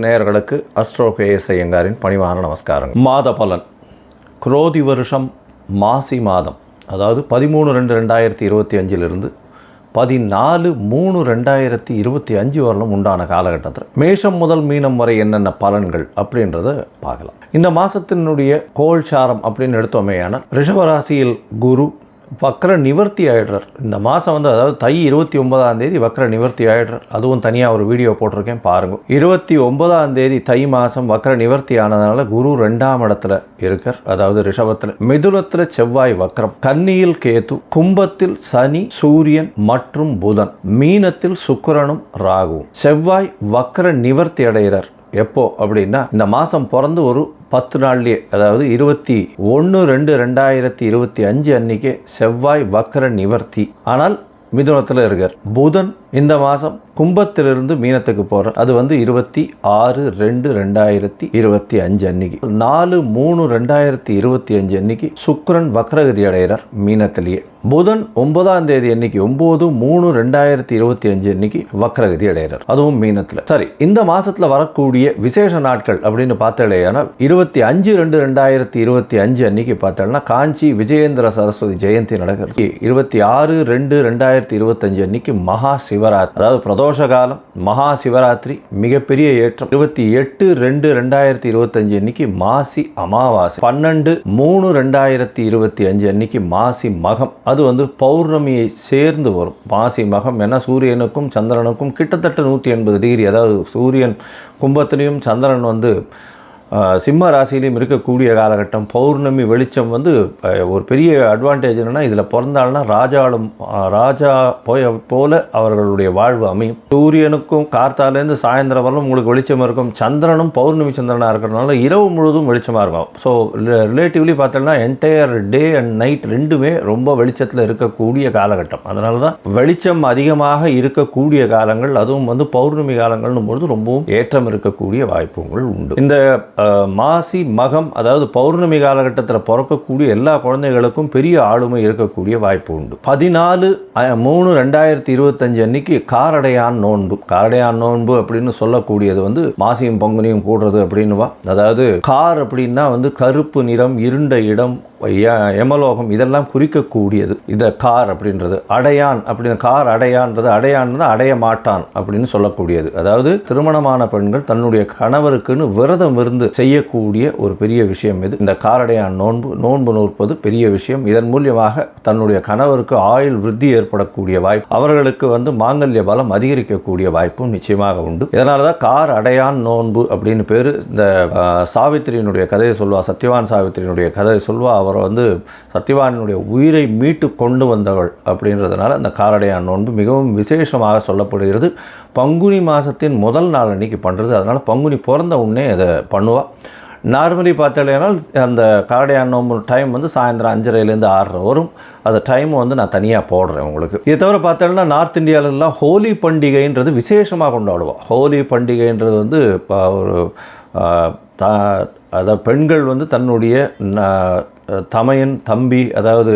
நேயர்களுக்கு astro KS ஐயங்காரின் பணிவான நமஸ்காரங்கள். மாத பலன் குரோதி வருஷம் மாசி மாதம், அதாவது 13/2/2025 14/3/2025 வரலும் உண்டான காலகட்டத்தில் மேஷம் முதல் மீனம் வரை என்னென்ன பலன்கள் அப்படின்றத பார்க்கலாம். இந்த மாதத்தினுடைய கோல்சாரம் அப்படின்னு எடுத்தோமேயான ரிஷபராசியில் குரு வக்ர நிவர்த்தி ஆகிடுறார். இந்த மாதம் அதாவது தை 29 வக்ர நிவர்த்தி ஆகிடுறார். அதுவும் தனியாக ஒரு வீடியோ போட்டிருக்கேன் பாருங்கள். 29 தை மாதம் வக்ர நிவர்த்தி ஆனதுனால குரு 2ஆம் இடத்துல இருக்கார், அதாவது ரிஷபத்தில். மிதுனத்தில் செவ்வாய் வக்ரம், கன்னியில் கேது, கும்பத்தில் சனி, சூரியன் மற்றும் புதன், மீனத்தில் சுக்கிரனும் ராகுவும். செவ்வாய் வக்ர நிவர்த்தி அடைகிறார். எப்போ அப்படின்னா இந்த மாதம் பிறந்து ஒரு 10 நாள்லேயே, அதாவது 21/2/2025 அன்னைக்கே செவ்வாய் வக்ர நிவர்த்தி. ஆனால் மிதுனத்தில் இருக்கார். புதன் இந்த மாதம் கும்பத்திலிருந்து மீனத்துக்கு போகிறார். அது 26/2/2025 அன்னைக்கு. 4/3/2025 அன்னைக்கு சுக்கிரன் வக்ரகதி அடைகிறார் மீனத்திலேயே. புதன் 9ஆம் தேதி அன்னைக்கு 9/3/2025 அன்னைக்கு வக்ரகதி அடைகிறார், அதுவும் மீனத்தில். சரி, இந்த மாதத்தில் வரக்கூடிய விசேஷ நாட்கள் அப்படின்னு பார்த்தாலேயானால் 25/2/2025 அன்னைக்கு பார்த்தோம்னா காஞ்சி விஜயேந்திர சரஸ்வதி ஜெயந்தி நடக்கிறது. 26/2/2025 அன்னைக்கு மகா சிவராத்திரி, அதாவது பிரதோஷ காலம், மகா சிவராத்திரி, மிகப்பெரிய ஏற்றம். 28/2/2025 அன்னைக்கு மாசி அமாவாசை. 12/3/2025 அன்னைக்கு மாசி மகம். அது பௌர்ணமியை சேர்ந்து வரும் மாசி மகம். ஏன்னா சூரியனுக்கும் சந்திரனுக்கும் கிட்டத்தட்ட 180 டிகிரி, அதாவது சூரியன் கும்பத்திலையும் சந்திரன் சிம்ம ராசியிலையும் இருக்கக்கூடிய காலகட்டம். பௌர்ணமி வெளிச்சம் ஒரு பெரிய அட்வான்டேஜ் என்னென்னா, இதில் பிறந்தாள்னா ராஜா போல அவர்களுடைய வாழ்வு அமையும். சூரியனுக்கும் கார்த்தாலேருந்து சாயந்தரம் வரலும் உங்களுக்கு வெளிச்சமாக இருக்கும். சந்திரனும் பௌர்ணமி சந்திரனாக இருக்கிறதுனால இரவு முழுவதும் வெளிச்சமாக இருக்கும். ஸோ ரிலேட்டிவ்லி பார்த்தோம்னா என்டையர் டே அண்ட் நைட் ரெண்டுமே ரொம்ப வெளிச்சத்தில் இருக்கக்கூடிய காலகட்டம். அதனால தான் வெளிச்சம் அதிகமாக இருக்கக்கூடிய காலங்கள், அதுவும் பௌர்ணமி காலங்கள்னும் பொழுது ரொம்பவும் ஏற்றம் இருக்கக்கூடிய வாய்ப்புகள் உண்டு. இந்த மாசி மகம், அதாவது பௌர்ணமி காலகட்டத்தில் பிறக்கக்கூடிய எல்லா குழந்தைகளுக்கும் பெரிய ஆளுமை இருக்கக்கூடிய வாய்ப்பு உண்டு. 14/3/2025 அன்னைக்கு காரடையான் நோன்பு. காரடையான் நோன்பு அப்படின்னு சொல்லக்கூடியது மாசியும் பங்குனியும் கூடுறது அப்படின்னுவா. அதாவது கார் அப்படின்னா கருப்பு நிறம், இருண்ட இடம், யமலோகம், இதெல்லாம் குறிக்கக்கூடியது இந்த கார் அப்படின்றது. அடையான் அப்படின்னு, கார் அடையான்றது, அடையான் அடைய மாட்டான் அப்படின்னு சொல்லக்கூடியது. அதாவது திருமணமான பெண்கள் தன்னுடைய கணவருக்குன்னு விரதம் இருந்து செய்யக்கூடிய ஒரு பெரிய விஷயம் இது. இந்த காரடையான் நோன்பு நோற்பது பெரிய விஷயம். இதன் மூலியமாக தன்னுடைய கணவருக்கு ஆயுள் விருத்தி ஏற்படக்கூடிய வாய்ப்பு, அவர்களுக்கு மாங்கல்ய பலம் அதிகரிக்கக்கூடிய வாய்ப்பும் நிச்சயமாக உண்டு. இதனால தான் கார் அடையான் நோன்பு அப்படின்னு பேர். இந்த சாவித்திரியினுடைய கதையை சொல்வா, சத்யவான் சாவித்திரியினுடைய கதையை சொல்வா. அவர் சத்யவானுடைய உயிரை மீட்டு கொண்டு வந்தவள் அப்படின்றதுனால அந்த காரடையான் நோன்பு மிகவும் விசேஷமாக சொல்லப்படுகிறது. பங்குனி மாதத்தின் முதல் நாள் அன்னைக்கு பண்ணுறது. அதனால் பங்குனி பிறந்த உடனே அதை பண்ணுவாள். நார்மலி பார்த்தாலேனால் அந்த காரடையான் நோன்பு டைம் சாயந்தரம் 5:30லேருந்து 6:30 வரும். அந்த டைம் நான் தனியாக போடுறேன் உங்களுக்கு. இதை தவிர பார்த்தோம்னா நார்த் இந்தியாவிலலாம் ஹோலி பண்டிகைன்றது விசேஷமாக கொண்டாடுவோம். ஹோலி பண்டிகைன்றது ஒரு அதாவது பெண்கள் தன்னுடைய தமையன், தம்பி, அதாவது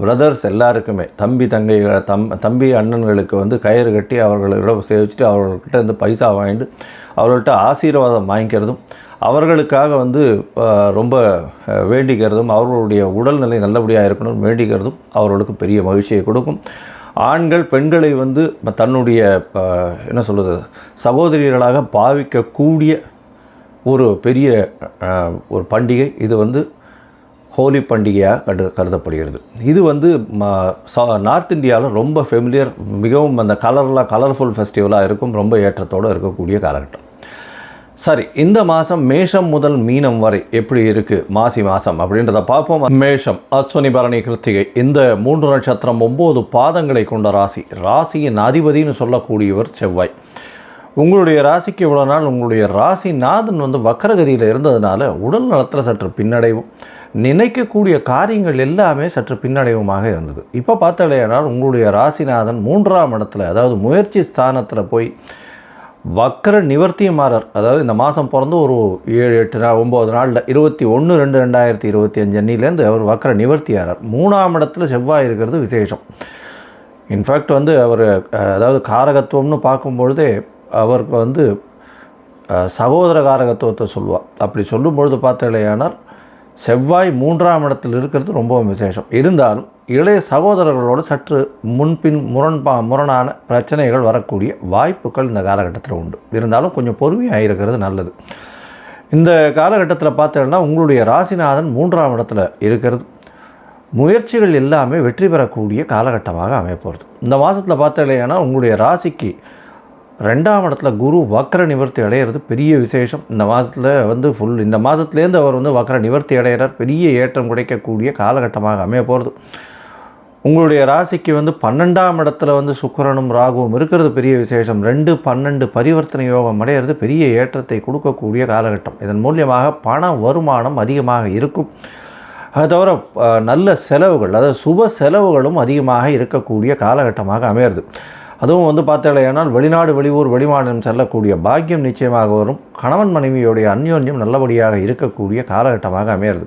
பிரதர்ஸ் எல்லாருக்குமே, தம்பி அண்ணன்களுக்கு கயிறு கட்டி அவர்களிடம் சேவிச்சுட்டு அவர்கள்ட்ட பைசா வாங்கிட்டு அவர்கள்ட்ட ஆசீர்வாதம் வாங்கிக்கிறதும், அவர்களுக்காக ரொம்ப வேண்டிக்கிறதும், அவர்களுடைய உடல்நிலை நல்லபடியாக இருக்கணும் வேண்டிக்கிறதும் அவர்களுக்கு பெரிய மகிழ்ச்சியை கொடுக்கும். ஆண்கள் பெண்களை தன்னுடைய என்ன சொல்கிறது சகோதரிகளாக பாவிக்கக்கூடிய ஒரு பெரிய ஒரு பண்டிகை இது ஹோலி பண்டிகையாக கருதப்படுகிறது. இது நார்த் இந்தியாவில் ரொம்ப ஃபெமிலியர், மிகவும் அந்த கலர்ஃபுல் ஃபெஸ்டிவலாக இருக்கும், ரொம்ப ஏற்றத்தோடு இருக்கக்கூடிய காலகட்டம். சரி, இந்த மாதம் மேஷம் முதல் மீனம் வரை எப்படி இருக்குது மாசி மாதம் அப்படின்றத பார்ப்போம். மேஷம், அஸ்வினி, பரணி, கிருத்திகை, இந்த 3 நட்சத்திரம் 9 பாதங்களை கொண்ட ராசி. ராசியின் அதிபதினு சொல்லக்கூடியவர் செவ்வாய். உங்களுடைய ராசிக்கு இவ்வளோ நாள் உங்களுடைய ராசிநாதன் வக்ரகதியில் இருந்ததுனால உடல் நலத்தில் சற்று பின்னடைவும், நினைக்கக்கூடிய காரியங்கள் எல்லாமே சற்று பின்னடைவுமாக இருந்தது. இப்போ பார்த்தாலேனால் உங்களுடைய ராசிநாதன் 3ஆம் இடத்துல, அதாவது முயற்சி ஸ்தானத்தில் போய் வக்ர நிவர்த்தியமாறார். அதாவது இந்த மாதம் பிறந்து ஒரு 7-8 9 நாளில் 21/2/2025 அன்னிலேருந்து அவர் வக்ர நிவர்த்தியாகிறார். 3ஆம் இடத்துல செவ்வாய் இருக்கிறது விசேஷம். இன்ஃபேக்ட் வந்து அவர் அதாவது காரகத்துவம்னு பார்க்கும்பொழுதே அவருக்கு வந்து சகோதர காரகத்துவத்தை சொல்லுவாள். அப்படி சொல்லும்பொழுது பார்த்தீங்களேயானால் செவ்வாய் 3ஆம் இடத்தில் இருக்கிறது ரொம்பவும் விசேஷம். இருந்தாலும் இளைய சகோதரர்களோடு சற்று முன்பின் முரணான பிரச்சனைகள் வரக்கூடிய வாய்ப்புகள் இந்த காலகட்டத்தில் உண்டு. இருந்தாலும் கொஞ்சம் பொறுமையாக இருக்கிறது நல்லது. இந்த காலகட்டத்தில் பார்த்தீங்கன்னா உங்களுடைய ராசிநாதன் 3ஆம் இடத்துல இருக்கிறது. முயற்சிகள் எல்லாமே வெற்றி பெறக்கூடிய காலகட்டமாக அமையப்போகிறது. இந்த மாதத்தில் பார்த்தீங்கன்னா உங்களுடைய ராசிக்கு 2ஆம் இடத்துல குரு வக்ர நிவர்த்தி அடைகிறது பெரிய விசேஷம். இந்த மாதத்தில் வந்து இந்த மாதத்துலேருந்து அவர் வந்து வக்ர நிவர்த்தி அடைகிறார். பெரிய ஏற்றம் கிடைக்கக்கூடிய காலகட்டமாக அமைய போகிறது. உங்களுடைய ராசிக்கு வந்து 12ஆம் இடத்துல வந்து சுக்கிரனும் ராகுவும் இருக்கிறது பெரிய விசேஷம். 2-12 பரிவர்த்தனை யோகம் அடைகிறது பெரிய ஏற்றத்தை கொடுக்கக்கூடிய காலகட்டம். இதன் மூலியமாக பண வருமானம் அதிகமாக இருக்கும். அது தவிர நல்ல செலவுகள், அதாவது சுப செலவுகளும் அதிகமாக இருக்கக்கூடிய காலகட்டமாக அமையிறது. அதுவும் வந்து பார்த்தீங்கன்னா வெளிநாடு வெளியூர் வெளிமாநிலம் செல்லக்கூடிய பாக்கியம் நிச்சயமாக வரும். கணவன் மனைவியோடைய அந்யோன்யம் நல்லபடியாக இருக்கக்கூடிய காலகட்டமாக அமையிறது.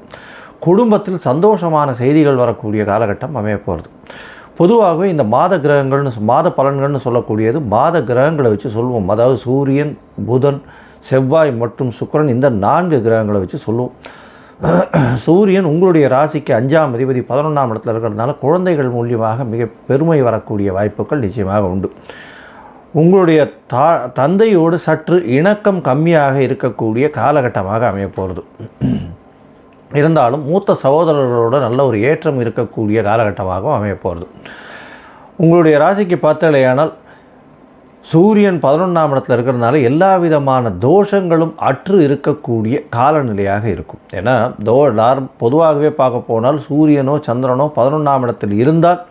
குடும்பத்தில் சந்தோஷமான செய்திகள் வரக்கூடிய காலகட்டம் அமைய போகிறது. பொதுவாகவே இந்த மாத பலன்கள்னு சொல்லக்கூடியது மாத கிரகங்களை வச்சு சொல்லுவோம். அதாவது சூரியன், புதன், செவ்வாய் மற்றும் சுக்கிரன், இந்த 4 கிரகங்களை வச்சு சொல்லுவோம். சூரியன் உங்களுடைய ராசிக்கு 5ஆம் அதிபதி 11ஆம் இடத்துல இருக்கிறதுனால குழந்தைகள் மூலியமாக மிக பெருமை வரக்கூடிய வாய்ப்புகள் நிச்சயமாக உண்டு. உங்களுடைய தந்தையோடு சற்று இணக்கம் கம்மியாக இருக்கக்கூடிய காலகட்டமாக அமைய போகிறது. இருந்தாலும் மூத்த சகோதரர்களோட நல்ல ஒரு ஏற்றம் இருக்கக்கூடிய காலகட்டமாகவும் அமைய போகிறது. உங்களுடைய ராசிக்கு பார்த்தாலேயானால் சூரியன் 11ஆம் இடத்துல இருக்கிறதுனால எல்லா விதமான தோஷங்களும் அற்று இருக்கக்கூடிய காலநிலையாக இருக்கும். ஏன்னா பொதுவாகவே பார்க்க போனால் சூரியனோ சந்திரனோ 11ஆம் இடத்தில் இருந்தால்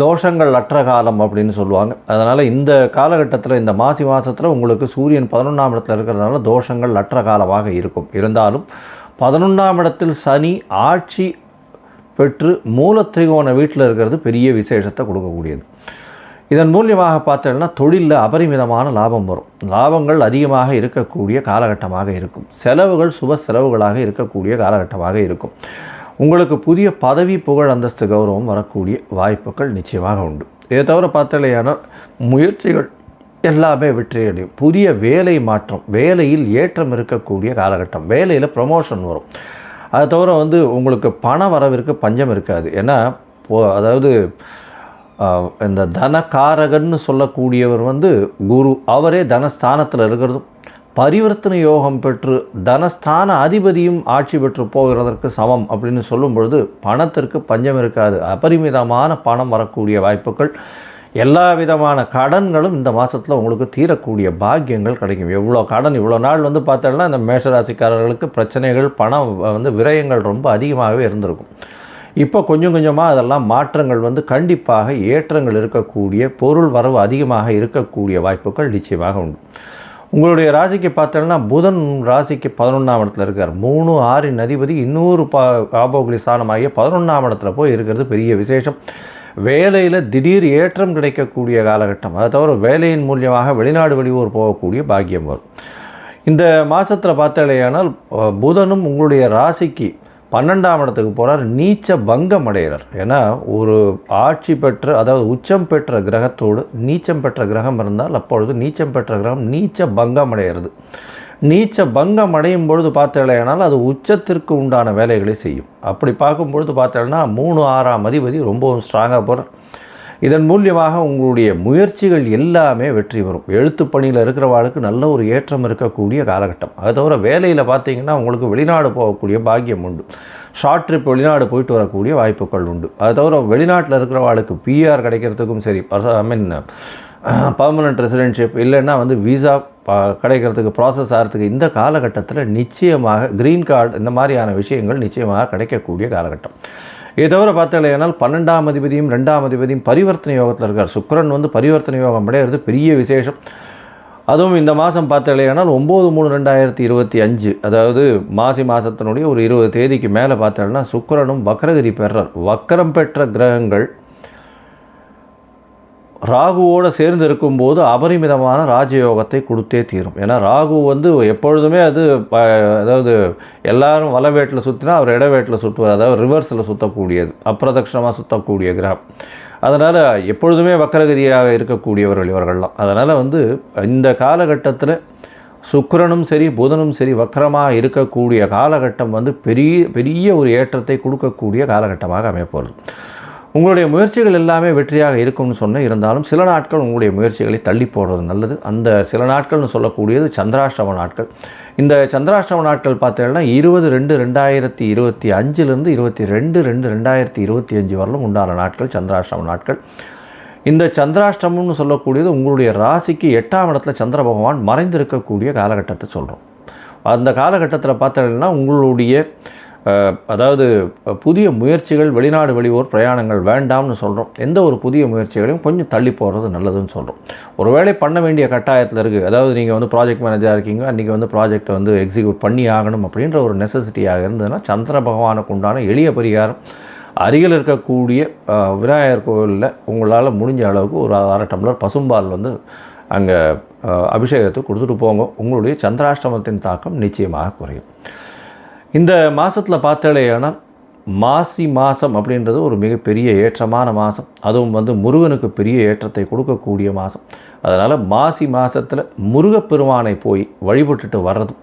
தோஷங்கள் அற்ற காலம் அப்படின்னு சொல்லுவாங்க. அதனால் இந்த காலகட்டத்தில் இந்த மாதத்தில் உங்களுக்கு சூரியன் 11ஆம் இடத்துல இருக்கிறதுனால தோஷங்கள் அற்ற காலமாக இருக்கும். இருந்தாலும் 11ஆம் இடத்தில் சனி ஆட்சி பெற்று மூலத்திரிகோண வீட்டில் இருக்கிறது பெரிய விசேஷத்தை கொடுக்கக்கூடியது. இதன் மூலியமாக பார்த்தோம்னா தொழிலில் அபரிமிதமான லாபம் வரும். லாபங்கள் அதிகமாக இருக்கக்கூடிய காலகட்டமாக இருக்கும். செலவுகள் சுப செலவுகளாக இருக்கக்கூடிய காலகட்டமாக இருக்கும். உங்களுக்கு புதிய பதவி, புகழ், அந்தஸ்து, கௌரவம் வரக்கூடிய வாய்ப்புகள் நிச்சயமாக உண்டு. இதை தவிர பார்த்தலையான முயற்சிகள் எல்லாமே வெற்றியடையும். புதிய வேலை மாற்றம், வேலையில் ஏற்றம் இருக்கக்கூடிய காலகட்டம். வேலையில் ப்ரமோஷன் வரும். அதை தவிர வந்து உங்களுக்கு பண வரவிற்கு பஞ்சம் இருக்காது. ஏன்னா அதாவது இந்த தனகாரகன்னு சொல்லக்கூடியவர் வந்து குரு, அவரே தனஸ்தானத்தில் இருக்கிறதும் பரிவர்த்தனை யோகம் பெற்று தனஸ்தான அதிபதியும் ஆட்சி பெற்று போகிறதற்கு சமம் அப்படின்னு சொல்லும் பொழுது பணத்திற்கு பஞ்சம் இருக்காது. அபரிமிதமான பணம் வரக்கூடிய வாய்ப்புகள், எல்லா விதமான கடன்களும் இந்த மாதத்தில் உங்களுக்கு தீரக்கூடிய பாக்கியங்கள் கிடைக்கும். எவ்வளோ கடன் இவ்வளோ நாள் வந்து பார்த்தோம்னா இந்த மேஷராசிக்காரர்களுக்கு பிரச்சனைகள், பணம் வந்து விரயங்கள் ரொம்ப அதிகமாகவே இருந்திருக்கும். இப்போ கொஞ்சம் கொஞ்சமாக அதெல்லாம் மாற்றங்கள் வந்து கண்டிப்பாக ஏற்றங்கள் இருக்கக்கூடிய, பொருள் வரவு அதிகமாக இருக்கக்கூடிய வாய்ப்புகள் நிச்சயமாக உண்டு. உங்களுடைய ராசிக்கு பார்த்தோம்னா புதன் ராசிக்கு 11ஆம் இடத்துல இருக்கார். 3-6 அதிபதி இன்னொரு காபோகுலி ஸ்தானமாகிய 11ஆம் இடத்துல போய் இருக்கிறது பெரிய விசேஷம். வேலையில் திடீர் ஏற்றம் கிடைக்கக்கூடிய காலகட்டம். அதை தவிர வேலையின் மூலியமாக வெளிநாடு வெளியூர் போகக்கூடிய பாக்கியம் வரும். இந்த மாதத்தில் பார்த்தாலேயானால் புதனும் உங்களுடைய ராசிக்கு 12ஆம் இடத்துக்கு போகிறார். நீச்ச பங்கம் அடைகிறார். ஏன்னா ஒரு ஆட்சி பெற்ற, அதாவது உச்சம் பெற்ற கிரகத்தோடு நீச்சம் பெற்ற கிரகம் இருந்தால் அப்பொழுது நீச்சம் பெற்ற கிரகம் நீச்ச பங்கம் அடைகிறது. நீச்ச பங்கம் அடையும் பொழுது பார்த்தீங்கன்னா அது உச்சத்திற்கு உண்டான வேலைகளை செய்யும். அப்படி பார்க்கும்பொழுது பார்த்தீங்கன்னா 3-6ஆம் அதிபதி ரொம்பவும் ஸ்ட்ராங்காக போகிறார். இதன் மூலியமாக உங்களுடைய முயற்சிகள் எல்லாமே வெற்றி வரும். எழுத்து பணியில் இருக்கிறவாளுக்கு நல்ல ஒரு ஏற்றம் இருக்கக்கூடிய காலகட்டம். அது தவிர வேலையில் பார்த்தீங்கன்னா உங்களுக்கு வெளிநாடு போகக்கூடிய பாக்கியம் உண்டு. ஷார்ட் ட்ரிப் வெளிநாடு போயிட்டு வரக்கூடிய வாய்ப்புகள் உண்டு. அது தவிர வெளிநாட்டில் இருக்கிறவாளுக்கு பிஆர் கிடைக்கிறதுக்கும் சரி, பர்மனெண்ட் ரெசிடென்ஷிப் இல்லைன்னா வந்து விசா கிடைக்கிறதுக்கு ப்ராசஸ் ஆகிறதுக்கு இந்த காலகட்டத்தில் நிச்சயமாக க்ரீன் கார்டு இந்த மாதிரியான விஷயங்கள் நிச்சயமாக கிடைக்கக்கூடிய காலகட்டம். இதை தவிர பார்த்தாலேனால் 12ஆம் அதிபதியும் 2ஆம் அதிபதியும் பரிவர்த்தனை யோகத்தில் இருக்கார். சுக்கிரன் வந்து பரிவர்த்தனை யோகம் அடைகிறது பெரிய விசேஷம். அதுவும் இந்த மாதம் பார்த்தாலேனால் 9/3/2025, அதாவது மாதத்தினுடைய ஒரு 20 தேதிக்கு மேலே பார்த்தாலேனா சுக்கிரனும் வக்ரகதி பெறார். வக்ரம் பெற்ற கிரகங்கள் ராகுவோடு சேர்ந்து இருக்கும்போது அபரிமிதமான ராஜயோகத்தை கொடுத்தே தீரும். ஏன்னா ராகு வந்து எப்பொழுதுமே அது அதாவது எல்லாரும் வலவேட்டில் சுற்றினா அவர் இடவேட்டில் சுற்றுவார், அதாவது ரிவர்ஸில் சுற்றக்கூடியது, அப்பிரதட்சணமாக சுற்றக்கூடிய கிரகம். அதனால் எப்பொழுதுமே வக்கரகதியாக இருக்கக்கூடியவர்கள் இவர்கள்லாம். அதனால் வந்து இந்த காலகட்டத்தில் சுக்கிரனும் சரி புதனும் சரி வக்கரமாக இருக்கக்கூடிய காலகட்டம் வந்து பெரிய ஒரு ஏற்றத்தை கொடுக்கக்கூடிய காலகட்டமாக அமையப்போகிறது. உங்களுடைய முயற்சிகள் எல்லாமே வெற்றியாக இருக்கும்னு சொன்ன, இருந்தாலும் சில நாட்கள் உங்களுடைய முயற்சிகளை தள்ளி போடுறது நல்லது. அந்த சில நாட்கள்னு சொல்லக்கூடியது சந்திராஷ்டம நாட்கள். இந்த சந்திராஷ்டம நாட்கள் பார்த்தீங்கன்னா 20/2/2025 22/2/2025 வரலும் உண்டான நாட்கள் சந்திராஷ்டம நாட்கள். இந்த சந்திராஷ்டமம்னு சொல்லக்கூடியது உங்களுடைய ராசிக்கு 8ஆம் இடத்துல சந்திர பகவான் மறைந்திருக்கக்கூடிய காலகட்டத்தை சொல்கிறோம். அந்த காலகட்டத்தில் பார்த்தீங்கன்னா உங்களுடைய அதாவது புதிய முயற்சிகள், வெளிநாடு வெளியூர் பிரயாணங்கள் வேண்டாம்னு சொல்கிறோம். எந்த ஒரு புதிய முயற்சிகளையும் கொஞ்சம் தள்ளி போகிறது நல்லதுன்னு சொல்கிறோம். ஒரு வேளை பண்ண வேண்டிய கட்டாயத்தில் இருக்குது, அதாவது நீங்கள் வந்து ப்ராஜெக்ட் மேனேஜராக இருக்கீங்க, அன்றைக்கி வந்து ப்ராஜெக்டை வந்து எக்ஸிக்யூட் பண்ணி ஆகணும் அப்படின்ற ஒரு நெசசிட்டியாக இருந்ததுன்னா சந்திர பகவானுக்கு உண்டான எளிய பரிகாரம், அருகில் இருக்கக்கூடிய விநாயகர் கோவிலில் உங்களால் முடிஞ்ச அளவுக்கு ஒரு 1/2 டம்ளர் பசும்பால் வந்து அங்கே அபிஷேகத்தை கொடுத்துட்டு போங்க. உங்களுடைய சந்திராஷ்டமத்தின் தாக்கம் நிச்சயமாக குறையும். இந்த மாதத்தில் பார்த்தாலேயானால் மாசி மாதம் அப்படின்றது ஒரு மிகப்பெரிய ஏற்றமான மாதம். அதுவும் வந்து முருகனுக்கு பெரிய ஏற்றத்தை கொடுக்கக்கூடிய மாதம். அதனால் மாசி மாதத்தில் முருகப்பெருமானை போய் வழிபட்டுட்டு வர்றதும்,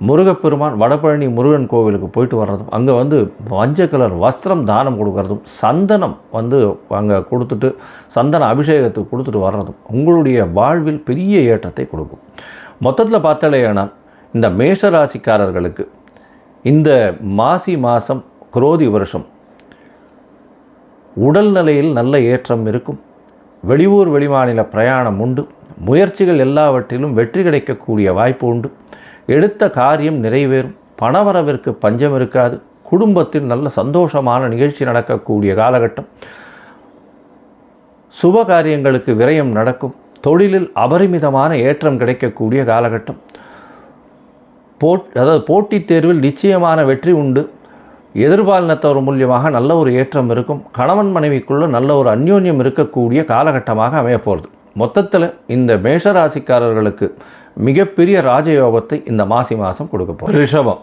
முருகப்பெருமான் வடபழனி முருகன் கோவிலுக்கு போயிட்டு வர்றதும், அங்கே வந்து மஞ்சள் கலர் வஸ்திரம் தானம் கொடுக்கறதும், சந்தனம் வந்து அங்கே கொடுத்துட்டு சந்தன அபிஷேகத்துக்கு கொடுத்துட்டு வர்றதும் உங்களுடைய வாழ்வில் பெரிய ஏற்றத்தை கொடுக்கும். மொத்தத்தில் பார்த்தாலேயானால் இந்த மேஷராசிக்காரர்களுக்கு இந்த மாசி மாதம் குரோதி வருஷம் உடல்நிலையில் நல்ல ஏற்றம் இருக்கும். வெளியூர் வெளிமாநில பிரயாணம் உண்டு. முயற்சிகள் எல்லாவற்றிலும் வெற்றி கிடைக்கக்கூடிய வாய்ப்பு உண்டு. எடுத்த காரியம் நிறைவேறும். பணவரவிற்கு பஞ்சம் இருக்காது. குடும்பத்தில் நல்ல சந்தோஷமான நிகழ்ச்சி நடக்கக்கூடிய காலகட்டம். சுப காரியங்களுக்கு விரயம் நடக்கும். தொழிலில் அபரிமிதமான ஏற்றம் கிடைக்கக்கூடிய காலகட்டம். அதாவது போட்டித் தேர்வில் நிச்சயமான வெற்றி உண்டு. எதிர்பாலினத்தவர் மூலியமாக நல்ல ஒரு ஏற்றம் இருக்கும். கணவன் மனைவிக்குள்ள நல்ல ஒரு அந்யோன்யம் இருக்கக்கூடிய காலகட்டமாக அமையப்போகிறது. மொத்தத்தில் இந்த மேஷராசிக்காரர்களுக்கு மிகப்பெரிய ராஜயோகத்தை இந்த மாசி மாதம் கொடுக்க போகிறது. ரிஷபம்,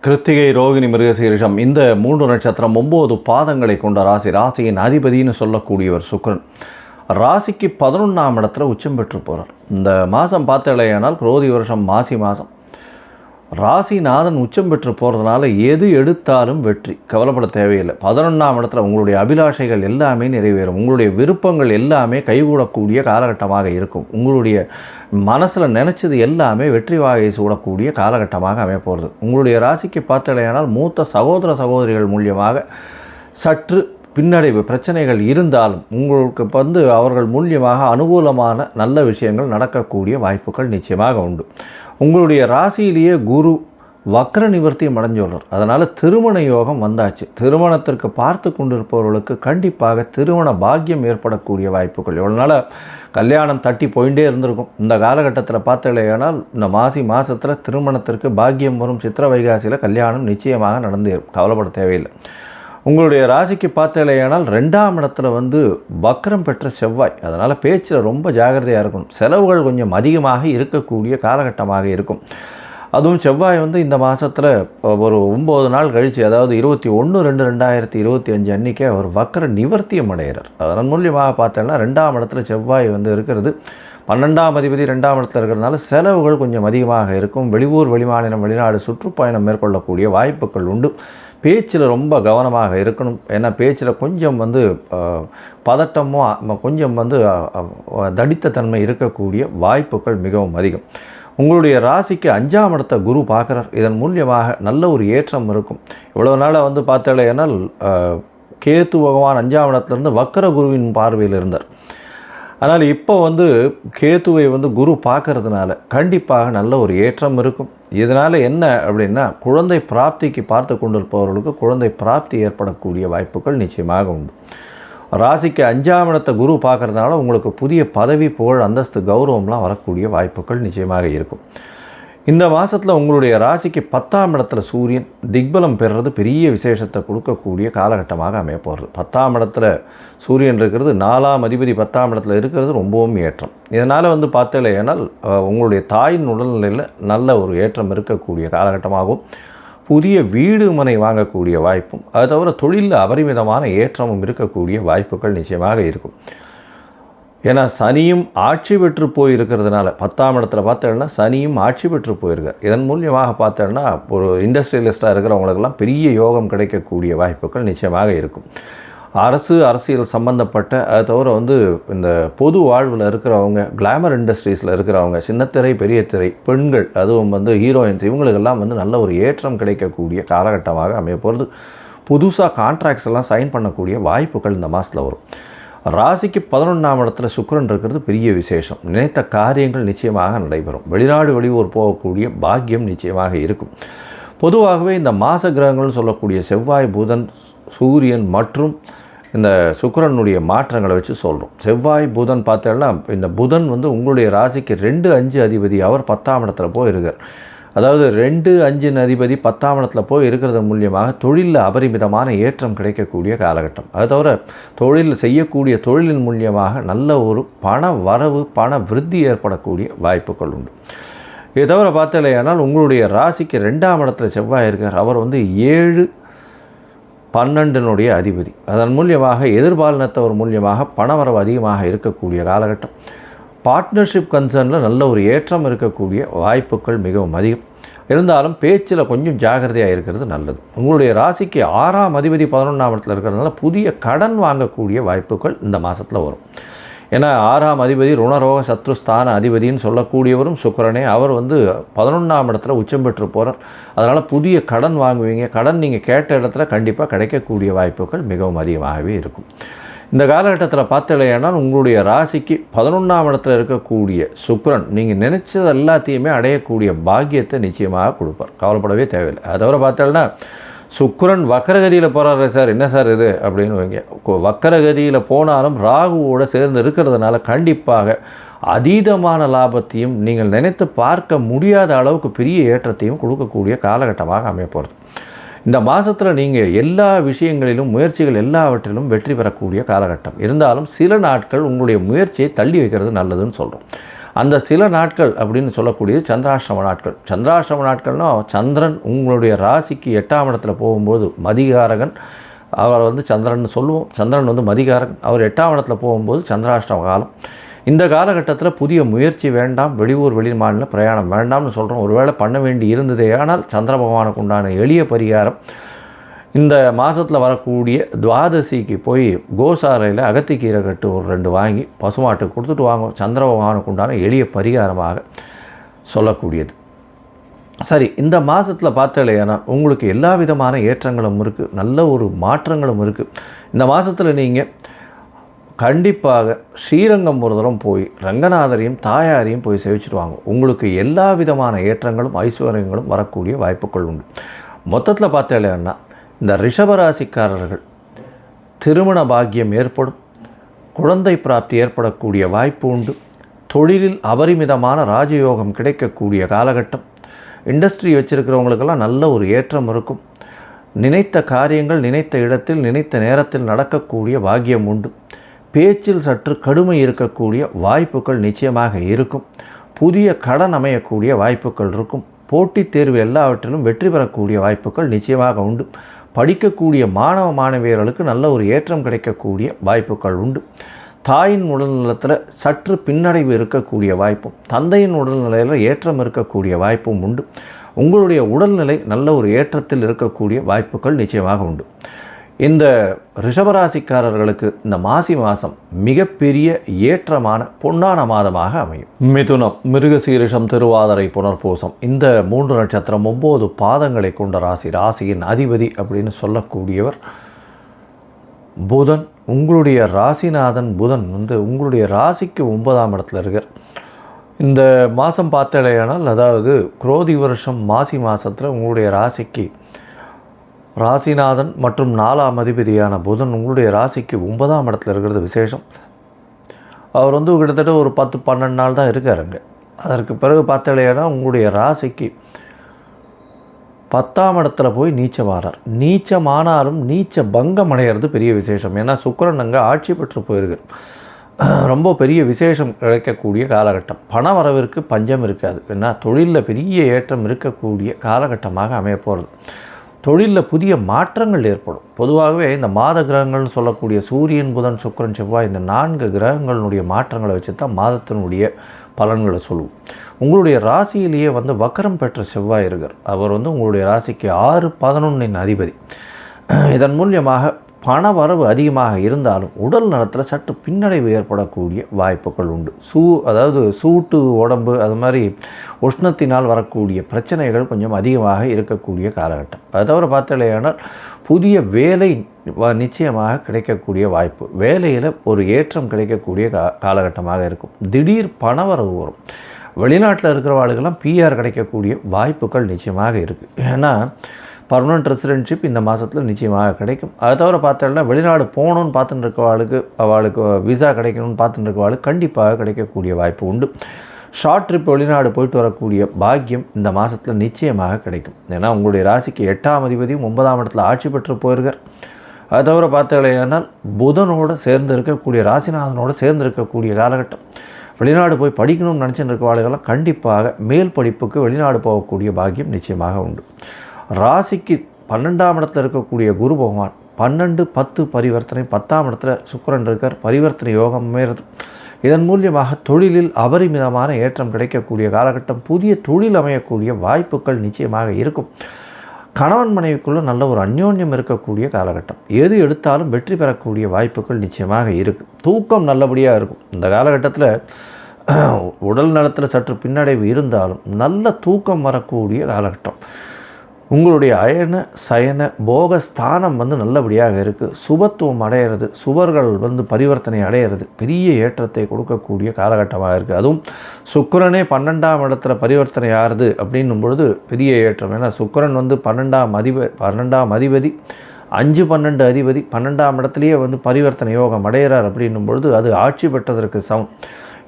கிருத்திகை, ரோகிணி, மிருகசீரிஷம் இந்த 3 நட்சத்திரம் 9 பாதங்களை கொண்ட ராசி. ராசியின் அதிபதினு சொல்லக்கூடியவர் சுக்கிரன். ராசிக்கு 11ஆம் இடத்துல உச்சம் பெற்று போகிறார். இந்த மாதம் பார்த்தாலேயானால் குரோதி வருஷம் மாசி மாதம் ராசிநாதன் உச்சம் பெற்று போகிறதுனால எது எடுத்தாலும் வெற்றி, கவலைப்பட தேவையில்லை. 11ஆம் இடத்துல உங்களுடைய அபிலாஷைகள் எல்லாமே நிறைவேறும். உங்களுடைய விருப்பங்கள் எல்லாமே கைகூடக்கூடிய காலகட்டமாக இருக்கும். உங்களுடைய மனசில் நினச்சது எல்லாமே வெற்றி வாகை சூடக்கூடிய காலகட்டமாக அமையப்போகிறது. உங்களுடைய ராசிக்கு பார்த்தாலேயானால் மூத்த சகோதர சகோதரிகள் மூலியமாக சற்று பின்னடைவு பிரச்சனைகள் இருந்தாலும் உங்களுக்கு வந்து அவர்கள் மூலியமாக அனுகூலமான நல்ல விஷயங்கள் நடக்கக்கூடிய வாய்ப்புகள் நிச்சயமாக உண்டு. உங்களுடைய ராசியிலேயே குரு வக்ர நிவர்த்தியும் அடைஞ்சுள்ளார். அதனால் திருமண யோகம் வந்தாச்சு. திருமணத்திற்கு பார்த்து கொண்டிருப்பவர்களுக்கு கண்டிப்பாக திருமண பாக்கியம் ஏற்படக்கூடிய வாய்ப்புகள். எவ்வளோ நாள் கல்யாணம் தட்டி போயிட்டே இருந்திருக்கும். இந்த காலகட்டத்தில் பார்த்தாலேயானால் இந்த மாசி மாதத்தில் திருமணத்திற்கு பாக்கியம் வரும். சித்திரை வைகாசியில் கல்யாணம் நிச்சயமாக நடந்து, கவலைப்பட தேவையில்லை. உங்களுடைய ராசிக்கு பார்த்தாலேயானால் 2ஆம் இடத்துல வந்து வக்ரம் பெற்ற செவ்வாய். அதனால் பேச்சில் ரொம்ப ஜாகிரதையாக இருக்கணும். செலவுகள் கொஞ்சம் அதிகமாக இருக்கக்கூடிய காலகட்டமாக இருக்கும். அதுவும் செவ்வாய் வந்து இந்த மாதத்தில் ஒரு 9 நாள் கழித்து, அதாவது 21/2/2025 அன்றைக்கே அவர் வக்ர நிவர்த்தியம் அடைகிறார். அதன் மூலியமாக பார்த்தோன்னா 2ஆம் இடத்துல செவ்வாய் வந்து இருக்கிறது. 12ஆம் அதிபதி 2ஆம் இடத்துல இருக்கிறதுனால செலவுகள் கொஞ்சம் அதிகமாக இருக்கும். வெளியூர் வெளிமாநிலம் வெளிநாடு சுற்றுப்பயணம் மேற்கொள்ளக்கூடிய வாய்ப்புகள் உண்டு. பேச்சில் ரொம்ப கவனமாக இருக்கணும். ஏன்னா பேச்சில் கொஞ்சம் வந்து பதட்டமோ கொஞ்சம் வந்து தடித்த தன்மை இருக்கக்கூடிய வாய்ப்புகள் மிகவும் அதிகம். உங்களுடைய ராசிக்கு 5ஆம் இடத்தை குரு பார்க்குறார். இதன் மூலியமாக நல்ல ஒரு ஏற்றம் இருக்கும். இவ்வளோ நாளாக வந்து பார்த்தாலேனால் கேத்து பகவான் 5ஆம் இடத்துலேருந்து வக்கர குருவின் பார்வையில் இருந்தார். அதனால் இப்போ வந்து கேத்துவை வந்து குரு பார்க்கறதுனால கண்டிப்பாக நல்ல ஒரு ஏற்றம் இருக்கும். இதனால் என்ன அப்படின்னா, குழந்தை பிராப்திக்கு பார்த்து கொண்டிருப்பவர்களுக்கு குழந்தை பிராப்தி ஏற்படக்கூடிய வாய்ப்புகள் நிச்சயமாக உண்டு. ராசிக்கு 5ஆம் இடத்தை குரு பார்க்கறதுனால உங்களுக்கு புதிய பதவி, புகழ், அந்தஸ்து, கௌரவம்லாம் வரக்கூடிய வாய்ப்புகள் நிச்சயமாக இருக்கும். இந்த மாதத்தில் உங்களுடைய ராசிக்கு 10ஆம் இடத்துல சூரியன் திக்பலம் பெறுறது பெரிய விசேஷத்தை கொடுக்கக்கூடிய காலகட்டமாக அமைய போகிறது. 10ஆம் இடத்துல சூரியன் இருக்கிறது, 4ஆம் அதிபதி 10ஆம் இடத்துல இருக்கிறது ரொம்பவும் ஏற்றம். இதனால் பார்த்தீங்களேனால் உங்களுடைய தாயின் உடல்நிலையில் நல்ல ஒரு ஏற்றம் இருக்கக்கூடிய காலகட்டமாகவும், புதிய வீடு மனை வாங்கக்கூடிய வாய்ப்பும், அது தவிர தொழிலில் அபரிமிதமான ஏற்றமும் இருக்கக்கூடிய வாய்ப்புகள் நிச்சயமாக இருக்கும். ஏன்னா சனியும் ஆட்சி பெற்று போயிருக்கிறதுனால 10ஆம் இடத்துல பார்த்தோன்னா சனியும் ஆட்சி பெற்று போயிருக்கார். இதன் மூலியமாக பார்த்தோன்னா ஒரு இண்டஸ்ட்ரியலிஸ்ட்டாக இருக்கிறவங்களுக்கெல்லாம் பெரிய யோகம் கிடைக்கக்கூடிய வாய்ப்புகள் நிச்சயமாக இருக்கும். அரசியல் சம்பந்தப்பட்ட, அது தவிர இந்த பொது வாழ்வில் இருக்கிறவங்க, கிளாமர் இண்டஸ்ட்ரீஸில் இருக்கிறவங்க, சின்னத்திரை பெரிய திரை பெண்கள், அதுவும் ஹீரோயின்ஸ், இவங்களுக்கெல்லாம் நல்ல ஒரு ஏற்றம் கிடைக்கக்கூடிய காலகட்டமாக அமைய போகிறது. புதுசாக கான்ட்ராக்ட்ஸ் எல்லாம் சைன் பண்ணக்கூடிய வாய்ப்புகள் இந்த மாதத்தில் வரும். ராசிக்கு 11ஆம் இடத்துல சுக்கிரன் இருக்கிறது பெரிய விசேஷம். நினைத்த காரியங்கள் நிச்சயமாக நடைபெறும். வெளிநாடு வெளியூர் போகக்கூடிய பாக்கியம் நிச்சயமாக இருக்கும். பொதுவாகவே இந்த மாச கிரகங்கள்னு சொல்லக்கூடிய செவ்வாய், புதன், சூரியன் மற்றும் இந்த சுக்கிரனுடைய மாற்றங்களை வச்சு சொல்கிறோம். செவ்வாய், புதன் பார்த்தோன்னா இந்த புதன் உங்களுடைய ராசிக்கு 2, 5 அதிபதி, அவர் 10ஆம் இடத்துல போயிருக்கார். அதாவது 2, 5 அதிபதி 10ஆம் இடத்துல போய் இருக்கிறது மூலியமாக தொழிலில் அபரிமிதமான ஏற்றம் கிடைக்கக்கூடிய காலகட்டம். அது தவிர தொழில் செய்யக்கூடிய தொழிலின் மூலியமாக நல்ல ஒரு பண வரவு, பண விருத்தி ஏற்படக்கூடிய வாய்ப்புகள் உண்டு. இது தவிர பார்த்தலையானால் உங்களுடைய ராசிக்கு 2ஆம் இடத்துல செவ்வாய் இருக்கார். அவர் 7, 12 அதிபதி. அதன் மூலியமாக எதிர்பாலினத்தவர் மூலியமாக பணவரவு அதிகமாக இருக்கக்கூடிய காலகட்டம். பார்ட்னர்ஷிப் கன்சர்னில் நல்ல ஒரு ஏற்றம் இருக்கக்கூடிய வாய்ப்புகள் மிகவும் அதிகம். இருந்தாலும் பேச்சில் கொஞ்சம் ஜாகிரதையாக இருக்கிறது நல்லது. உங்களுடைய ராசிக்கு 6ஆம் அதிபதி 11ஆம் இடத்துல இருக்கிறதுனால புதிய கடன் வாங்கக்கூடிய வாய்ப்புகள் இந்த மாதத்தில் வரும். ஏன்னா 6ஆம் அதிபதி ருணரோக சத்ருஸ்தான அதிபதின்னு சொல்லக்கூடியவரும் சுக்கிரனே. அவர் 11ஆம் இடத்துல உச்சம் பெற்று போகிறார். அதனால் புதிய கடன் வாங்குவீங்க. கடன் நீங்கள் கேட்ட இடத்துல கண்டிப்பாக கிடைக்கக்கூடிய வாய்ப்புகள் மிகவும் அதிகமாகவே இருக்கும். இந்த காலகட்டத்தில் பார்த்தலையானால் உங்களுடைய ராசிக்கு 11ஆம் இடத்துல இருக்கக்கூடிய சுக்கிரன் நீங்கள் நினச்சது எல்லாத்தையுமே அடையக்கூடிய பாக்கியத்தை நிச்சயமாக கொடுப்பார். கவலைப்படவே தேவையில்லை. அதை தவிர பார்த்தோன்னா சுக்கிரன் வக்கரகதியில் போகிறாரு சார், என்ன சார் இது அப்படின்னு வைங்க. வக்கரகதியில் போனாலும் ராகுவோடு சேர்ந்து இருக்கிறதுனால கண்டிப்பாக அதீதமான லாபத்தையும் நீங்கள் நினைத்து பார்க்க முடியாத அளவுக்கு பெரிய ஏற்றத்தையும் கொடுக்கக்கூடிய காலகட்டமாக அமைய போகிறது. இந்த மாதத்தில் நீங்கள் எல்லா விஷயங்களிலும் முயற்சிகள் எல்லாவற்றிலும் வெற்றி பெறக்கூடிய காலகட்டம். இருந்தாலும் சில நாட்கள் உங்களுடைய முயற்சியை தள்ளி வைக்கிறது நல்லதுன்னு சொல்கிறோம். அந்த சில நாட்கள் அப்படின்னு சொல்லக்கூடியது சந்திராஷ்டம நாட்கள். சந்திராஷ்டம நாட்கள்னால் சந்திரன் உங்களுடைய ராசிக்கு 8ஆம் இடத்துல போகும்போது மதிகாரகன், அவர் சந்திரன் சொல்லுவோம். சந்திரன் மதிகாரகன், அவர் 8ஆம் இடத்துல போகும்போது சந்திராஷ்டம காலம். இந்த காலகட்டத்தில் புதிய முயற்சி வேண்டாம், வெளியூர் வெளி மாநில பிரயாணம் வேண்டாம்னு சொல்கிறோம். ஒருவேளை பண்ண வேண்டி இருந்ததே ஆனால் சந்திர பகவானுக்கு உண்டான எளிய பரிகாரம் இந்த மாதத்தில் வரக்கூடிய துவாதசிக்கு போய் கோசாலையில் அகத்திக்கீரை கட்டு ஒரு 2 வாங்கி பசுமாட்டுக்கு கொடுத்துட்டு வாங்க. சந்திர பகவானுக்கு உண்டான எளிய பரிகாரமாக சொல்லக்கூடியது. சரி, இந்த மாதத்தில் பார்த்தலையானால் உங்களுக்கு எல்லா விதமான ஏற்றங்களும் இருக்குது, நல்ல ஒரு மாற்றங்களும் இருக்குது. இந்த மாதத்தில் நீங்கள் கண்டிப்பாக ஸ்ரீரங்கம் ஒரு தரம் போய் ரங்கநாதரையும் தாயாரையும் போய் சேவிச்சுட்டு வாங்க. உங்களுக்கு எல்லா விதமான ஏற்றங்களும் ஐஸ்வர்யங்களும் வரக்கூடிய வாய்ப்புகள் உண்டு. மொத்தத்தில் பார்த்தேன்னா இந்த ரிஷபராசிக்காரர்கள் திருமண பாக்கியம் ஏற்படும், குழந்தை பிராப்தி ஏற்படக்கூடிய வாய்ப்பு உண்டு, தொழிலில் அபரிமிதமான ராஜயோகம் கிடைக்கக்கூடிய காலகட்டம். இண்டஸ்ட்ரி வச்சுருக்கிறவங்களுக்கெல்லாம் நல்ல ஒரு ஏற்றம் இருக்கும். நினைத்த காரியங்கள் நினைத்த இடத்தில் நினைத்த நேரத்தில் நடக்கக்கூடிய பாக்கியம் உண்டு. பேச்சில் சற்று கடுமை இருக்கக்கூடிய வாய்ப்புகள் நிச்சயமாக இருக்கும். புதிய கடன் அமையக்கூடிய வாய்ப்புகள் இருக்கும். போட்டித் தேர்வு எல்லாவற்றிலும் வெற்றி பெறக்கூடிய வாய்ப்புகள் நிச்சயமாக உண்டு. படிக்கக்கூடிய மாணவ மாணவியர்களுக்கு நல்ல ஒரு ஏற்றம் கிடைக்கக்கூடிய வாய்ப்புகள் உண்டு. தாயின் உடல்நலத்தில் சற்று பின்னடைவு இருக்கக்கூடிய வாய்ப்பும், தந்தையின் உடல்நிலையில் ஏற்றம் இருக்கக்கூடிய வாய்ப்பும் உண்டு. உங்களுடைய உடல்நிலை நல்ல ஒரு ஏற்றத்தில் இருக்கக்கூடிய வாய்ப்புகள் நிச்சயமாக உண்டு. இந்த ரிஷபராசிக்காரர்களுக்கு இந்த மாசி மாதம் மிகப்பெரிய ஏற்றமான பொன்னான மாதமாக அமையும். மிதுனம், மிருகசீரிஷம், திருவாதிரை, புனர்பூசம் இந்த 3 நட்சத்திரம் 9 பாதங்களை கொண்ட ராசி. ராசியின் அதிபதி அப்படின்னு சொல்லக்கூடியவர் புதன். உங்களுடைய ராசிநாதன் புதன் உங்களுடைய ராசிக்கு 9ஆம் இடத்துல இருக்கார். இந்த மாதம் பார்த்தடையானால், அதாவது குரோதி வருஷம் மாசி மாதத்தில் உங்களுடைய ராசிக்கு ராசிநாதன் மற்றும் 4ஆம் அதிபதியான புதன் உங்களுடைய ராசிக்கு 9ஆம் இடத்துல இருக்கிறது விசேஷம். அவர் கிட்டத்தட்ட ஒரு 10-12 நாள் தான் இருக்காருங்க. அதற்கு பிறகு பார்த்தாலேனா உங்களுடைய ராசிக்கு 10ஆம் இடத்துல போய் நீச்சமானார். நீச்சமானாலும் நீச்ச பங்கம் அடைகிறது பெரிய விசேஷம். ஏன்னா சுக்கிரன் அங்கே ஆட்சி பெற்று போயிருக்கு. ரொம்ப பெரிய விசேஷம் கிடைக்கக்கூடிய காலகட்டம். பண வரவிற்கு பஞ்சம் இருக்காது. ஏன்னா தொழிலில் பெரிய ஏற்றம் இருக்கக்கூடிய காலகட்டமாக அமைய போகிறது. தொழிலில் புதிய மாற்றங்கள் ஏற்படும். பொதுவாகவே இந்த மாத கிரகங்கள்னு சொல்லக்கூடிய சூரியன், புதன், சுக்கிரன், செவ்வாய் இந்த 4 கிரகங்களுடைய மாற்றங்களை வச்சு தான் மாதத்தினுடைய பலன்களை சொல்லுவோம். உங்களுடைய ராசியிலேயே வக்கரம் பெற்ற செவ்வாய் இருக்கார். அவர் உங்களுடைய ராசிக்கு 6, 11 அதிபதி. இதன் மூலியமாக பண வரவு அதிகமாக இருந்தாலும் உடல் நலத்தில் சற்று பின்னடைவு ஏற்படக்கூடிய வாய்ப்புகள் உண்டு. அதாவது சூட்டு உடம்பு அது மாதிரி உஷ்ணத்தினால் வரக்கூடிய பிரச்சனைகள் கொஞ்சம் அதிகமாக இருக்கக்கூடிய காலகட்டம். அதை தவிர பார்த்தாலேயானால் புதிய வேலை நிச்சயமாக கிடைக்கக்கூடிய வாய்ப்பு, வேலையில் ஒரு ஏற்றம் கிடைக்கக்கூடிய காலகட்டமாக இருக்கும். திடீர் பணவரவு வரும். வெளிநாட்டில் இருக்கிறவாளுக்கெல்லாம் பிஆர் கிடைக்கக்கூடிய வாய்ப்புகள் நிச்சயமாக இருக்குது. ஏன்னா பர்மனெண்ட் ரெசிடென்ட்ஷிப் இந்த மாதத்தில் நிச்சயமாக கிடைக்கும். அதை தவிர பார்த்தோம்னா வெளிநாடு போகணுன்னு பார்த்துட்டு இருக்கவாளுக்கு, அவளுக்கு விசா கிடைக்கணும்னு பார்த்துட்டு இருக்கவாளுக்கு கண்டிப்பாக கிடைக்கக்கூடிய வாய்ப்பு உண்டு. ஷார்ட் ட்ரிப் வெளிநாடு போயிட்டு வரக்கூடிய பாக்கியம் இந்த மாதத்தில் நிச்சயமாக கிடைக்கும். ஏன்னா உங்களுடைய ராசிக்கு 8ஆம் அதிபதியும் 9ஆம் இடத்துல ஆட்சி பெற்று போயிருக்கார். அதை தவிர பார்த்தாலேயானால் புதனோடு சேர்ந்து இருக்கக்கூடிய, ராசிநாதனோடு சேர்ந்து இருக்கக்கூடிய காலகட்டம். வெளிநாடு போய் படிக்கணும்னு நினச்சிட்டு இருக்கவாளுக்கெல்லாம் கண்டிப்பாக மேல் படிப்புக்கு வெளிநாடு போகக்கூடிய பாக்கியம் நிச்சயமாக உண்டு. ராசிக்கு 12ஆம் இடத்துல இருக்கக்கூடிய குரு பகவான் 12, 10 பரிவர்த்தனை, 10ஆம் இடத்துல சுக்கிரன் இருக்கார். பரிவர்த்தனை யோகம் அமைகிறது. இதன் மூலியமாக தொழிலில் அபரிமிதமான ஏற்றம் கிடைக்கக்கூடிய காலகட்டம். புதிய தொழில் அமையக்கூடிய வாய்ப்புகள் நிச்சயமாக இருக்கும். கணவன் மனைவிக்குள்ளே நல்ல ஒரு அந்யோன்யம் இருக்கக்கூடிய காலகட்டம். எது எடுத்தாலும் வெற்றி பெறக்கூடிய வாய்ப்புகள் நிச்சயமாக இருக்குது. தூக்கம் நல்லபடியாக இருக்கும். இந்த காலகட்டத்தில் உடல் நலத்தில் சற்று பின்னடைவு இருந்தாலும் நல்ல தூக்கம் வரக்கூடிய காலகட்டம். உங்களுடைய அயன சயன போக ஸ்தானம் நல்லபடியாக இருக்குது. சுபத்துவம் அடையிறது, சுவர்கள் பரிவர்த்தனை அடையிறது பெரிய ஏற்றத்தை கொடுக்கக்கூடிய காலகட்டமாக இருக்குது. அதுவும் சுக்கிரனே 12ஆம் இடத்துல பரிவர்த்தனை ஆறுது அப்படின்னும் பொழுது பெரிய ஏற்றம். ஏன்னா சுக்கிரன் 12ஆம் அதிபதி 5, 12 அதிபதி 12ஆம் இடத்துலையே பரிவர்த்தனை யோகம் அடைகிறார் அப்படின்னும் பொழுது அது ஆட்சி பெற்றதற்கு சமம்.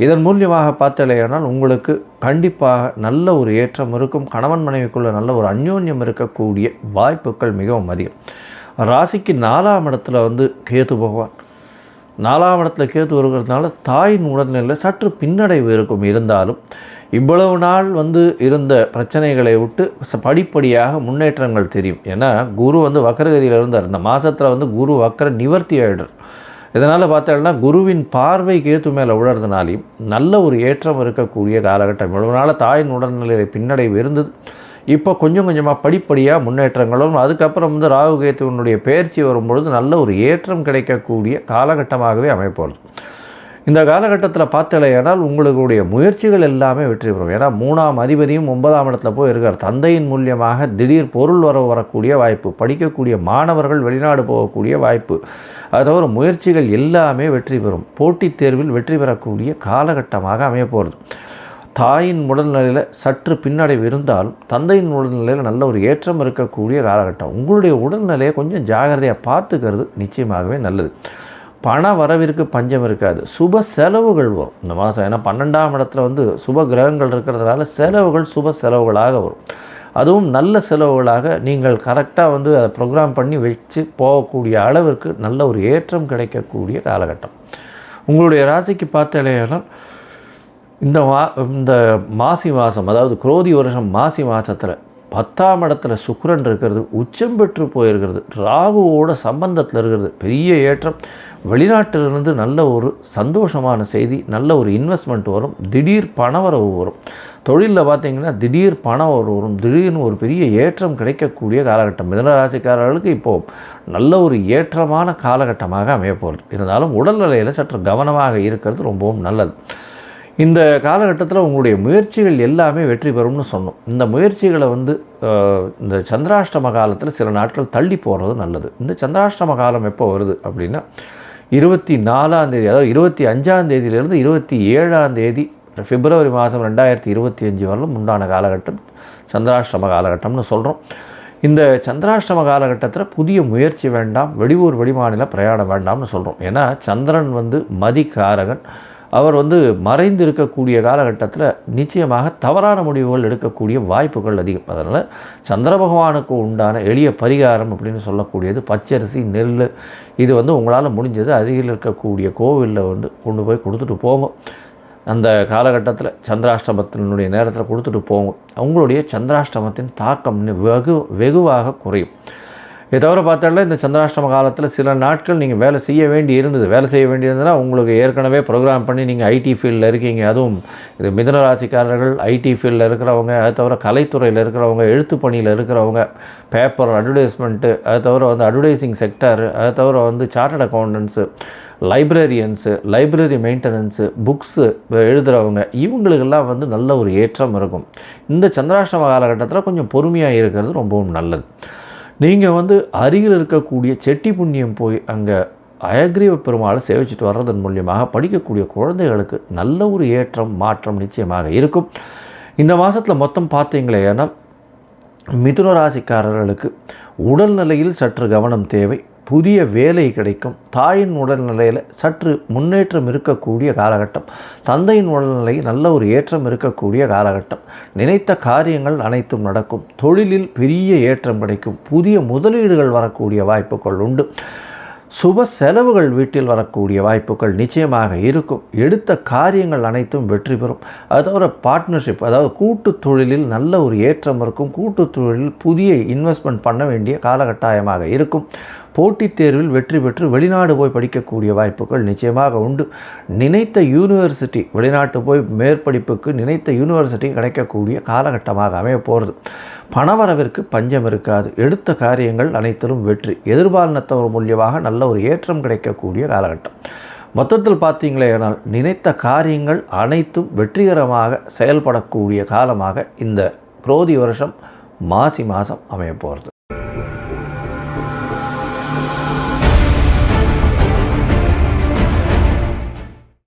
இதன் மூலியமாக பார்த்தாலேயானால் உங்களுக்கு கண்டிப்பாக நல்ல ஒரு ஏற்றம் இருக்கும். கணவன் மனைவிக்குள்ள நல்ல ஒரு அந்யோன்யம் இருக்கக்கூடிய வாய்ப்புகள் மிகவும் அதிகம். ராசிக்கு 4ஆம் இடத்துல கேது பகவான், 4ஆம் இடத்துல கேது வருகிறதுனால தாயின் உடல்நிலையில் சற்று பின்னடைவு இருக்கும். இருந்தாலும் இவ்வளவு நாள் இருந்த பிரச்சனைகளை விட்டு படிப்படியாக முன்னேற்றங்கள் தெரியும். ஏன்னா குரு வக்கரகதியில் இருந்தார். இந்த மாதத்தில் குரு வக்கர நிவர்த்தி ஆகிடுறார். இதனால் பார்த்தோம்னா குருவின் பார்வை கேத்து மேலே விழுறதுனாலையும் நல்ல ஒரு ஏற்றம் இருக்கக்கூடிய காலகட்டம். இவ்வளவு நாள் தாயின் உடல்நிலை பின்னடைவு இருந்தது. இப்போ கொஞ்சம் கொஞ்சமாக படிப்படியாக முன்னேற்றங்களும், அதுக்கப்புறம் ராகு கேத்துவனுடைய பயிற்சி வரும்பொழுது நல்ல ஒரு ஏற்றம் கிடைக்கக்கூடிய காலகட்டமாகவே அமைப்போகிறது. இந்த காலகட்டத்தில் பார்த்தாலேயானால் உங்களுடைய முயற்சிகள் எல்லாமே வெற்றி பெறும். ஏன்னா 3ஆம் அதிபதியும் 9ஆம் இடத்துல போய் இருக்கார். தந்தையின் மூலியமாக திடீர் பொருள் வரக்கூடிய வாய்ப்பு, படிக்கக்கூடிய மாணவர்கள் வெளிநாடு போகக்கூடிய வாய்ப்பு, அது தவிர முயற்சிகள் எல்லாமே வெற்றி பெறும். போட்டித் தேர்வில் வெற்றி பெறக்கூடிய காலகட்டமாக அமையப்போகிறது. தாயின் உடல்நிலையில் சற்று பின்னடைவு இருந்தாலும் தந்தையின் உடல்நிலையில் நல்ல ஒரு ஏற்றம் இருக்கக்கூடிய காலகட்டம். உங்களுடைய உடல்நிலையை கொஞ்சம் ஜாகிரதையாக பார்த்துக்கிறது நிச்சயமாகவே நல்லது. பண வரவிற்கு பஞ்சம் இருக்காது. சுப செலவுகள் வரும் இந்த மாதம். ஏன்னா 12ஆம் இடத்துல சுப கிரகங்கள் இருக்கிறதுனால செலவுகள் சுப செலவுகளாக வரும். அதுவும் நல்ல செலவுகளாக நீங்கள் கரெக்டாக அதை ப்ரோக்ராம் பண்ணி வச்சு போகக்கூடிய அளவிற்கு நல்ல ஒரு ஏற்றம் கிடைக்கக்கூடிய காலகட்டம். உங்களுடைய ராசிக்கு பார்த்தாலேயானால் இந்த மாசி மாதம், அதாவது குரோதி வருஷம் மாசி மாதத்தில் 10ஆம் இடத்துல சுக்கிரன் இருக்கிறது, உச்சம் பெற்று போயிருக்கிறது, ராகுவோட சம்பந்தத்தில் இருக்கிறது, பெரிய ஏற்றம். வெளிநாட்டிலிருந்து நல்ல ஒரு சந்தோஷமான செய்தி, நல்ல ஒரு இன்வெஸ்ட்மெண்ட் வரும், திடீர் பணவரவு வரும். தொழிலில் பார்த்திங்கன்னா திடீர் பணம் வரும், திடீர்னு ஒரு பெரிய ஏற்றம் கிடைக்கக்கூடிய காலகட்டம். மிதுன ராசிக்காரர்களுக்கு இப்போது நல்ல ஒரு ஏற்றமான காலகட்டமாக அமையப்போகிறது. இருந்தாலும் உடல்நிலையில் சற்று கவனமாக இருக்கிறது ரொம்பவும் நல்லது. இந்த காலகட்டத்தில் உங்களுடைய முயற்சிகள் எல்லாமே வெற்றி பெறும்னு சொன்னோம். இந்த முயற்சிகளை இந்த சந்திராஷ்டம காலத்தில் சில நாட்கள் தள்ளி போகிறது நல்லது. இந்த சந்திராஷ்டம காலம் எப்போ வருது அப்படின்னா 24ஆம் தேதி, அதாவது 25ஆம் தேதியிலிருந்து 27ஆம் தேதி பிப்ரவரி மாதம் 2025 வரலும் உண்டான காலகட்டம் சந்திராஷ்டம காலகட்டம்னு சொல்கிறோம். இந்த சந்திராஷ்டம காலகட்டத்தில் புதிய முயற்சி வேண்டாம், வெளியூர் வெளிமாநில பிரயாணம் வேண்டாம்னு சொல்கிறோம். ஏன்னா சந்திரன் மதிக்காரகன், அவர் வந்து மறைந்து இருக்கக்கூடிய காலகட்டத்தில் நிச்சயமாக தவறான முடிவுகள் எடுக்கக்கூடிய வாய்ப்புகள் அதிகம். அதனால் சந்திர பகவானுக்கு உண்டான எளிய பரிகாரம் அப்படின்னு சொல்லக்கூடியது பச்சரிசி, நெல், இது வந்து உங்களால் முடிஞ்சது அருகில் இருக்கக்கூடிய கோவிலில் வந்து கொண்டு போய் கொடுத்துட்டு போங்க. அந்த காலகட்டத்தில் சந்திராஷ்டமத்தினுடைய நேரத்தில் கொடுத்துட்டு போங்க. அவங்களுடைய சந்திராஷ்டமத்தின் தாக்கம் வெகுவாக குறையும். இதை தவிர பார்த்தால இந்த சந்திராஷ்டம காலத்தில் சில நாட்கள் நீங்கள் வேலை செய்ய வேண்டியிருந்ததுன்னா உங்களுக்கு ஏற்கனவே ப்ரோக்ராம் பண்ணி நீங்கள் ஐடி ஃபீல்டில் இருக்கீங்க. அதுவும் இது மிதுன ராசிக்காரர்கள், ஐடி ஃபீல்டில் இருக்கிறவங்க, அதை தவிர கலைத்துறையில் இருக்கிறவங்க, எழுத்து பணியில் இருக்கிறவங்க, பேப்பர் அட்வர்டைஸ்மெண்ட்டு, அதை தவிர வந்து அட்வர்டைஸிங் செக்டர், அதை தவிர வந்து chartered accountants, librarians, library maintenance, books எழுதுகிறவங்க, இவங்களுக்கெல்லாம் வந்து நல்ல ஒரு ஏற்றம் இருக்கும். இந்த சந்திராஷ்டம காலகட்டத்தில் கொஞ்சம் பொறுமையாக இருக்கிறது ரொம்பவும் நல்லது. நீங்கள் வந்து அருகில் இருக்கக்கூடிய செட்டி புண்ணியம் போய் அங்கே அயக்ரீவ பெருமாளை சேவிச்சுட்டு வர்றதன் மூலியமாக படிக்கக்கூடிய குழந்தைகளுக்கு நல்ல ஒரு ஏற்றம், மாற்றம் நிச்சயமாக இருக்கும். இந்த மாதத்தில் மொத்தம் பார்த்தீங்களே ஆனால் மிதுன ராசிக்காரர்களுக்கு உடல்நிலையில் சற்று கவனம் தேவை. புதிய வேலை கிடைக்கும். தாயின் உடல்நிலையில் சற்று முன்னேற்றம் இருக்கக்கூடிய காலகட்டம். தந்தையின் உடல்நிலையில் நல்ல ஒரு ஏற்றம் இருக்கக்கூடிய காலகட்டம். நினைத்த காரியங்கள் அனைத்தும் நடக்கும். தொழிலில் பெரிய ஏற்றம் கிடைக்கும். புதிய முதலீடுகள் வரக்கூடிய வாய்ப்புகள் உண்டு. சுப செலவுகள் வீட்டில் வரக்கூடிய வாய்ப்புகள் நிச்சயமாக இருக்கும். எடுத்த காரியங்கள் அனைத்தும் வெற்றி பெறும். அது தவிர பார்ட்னர்ஷிப், அதாவது கூட்டு தொழிலில் நல்ல ஒரு ஏற்றம் இருக்கும். கூட்டு தொழிலில் புதிய இன்வெஸ்ட்மெண்ட் பண்ண வேண்டிய காலகட்டாயமாக இருக்கும். போட்டித் தேர்வில் வெற்றி பெற்று வெளிநாடு போய் படிக்கக்கூடிய வாய்ப்புகள் நிச்சயமாக உண்டு. நினைத்த யூனிவர்சிட்டி, வெளிநாட்டு போய் மேற்படிப்புக்கு நினைத்த யூனிவர்சிட்டி கிடைக்கக்கூடிய காலகட்டமாக அமைய போகிறது. பணவரவிற்கு பஞ்சம் இருக்காது. எடுத்த காரியங்கள் அனைத்திலும் வெற்றி. எதிர்பாலினத்தவர் மூலியமாக நல்ல ஒரு ஏற்றம் கிடைக்கக்கூடிய காலகட்டம். மொத்தத்தில் பார்த்தீங்களே ஆனால் நினைத்த காரியங்கள் அனைத்தும் வெற்றிகரமாக செயல்படக்கூடிய காலமாக இந்த குரோதி வருஷம் மாசி மாதம் அமைய போகிறது.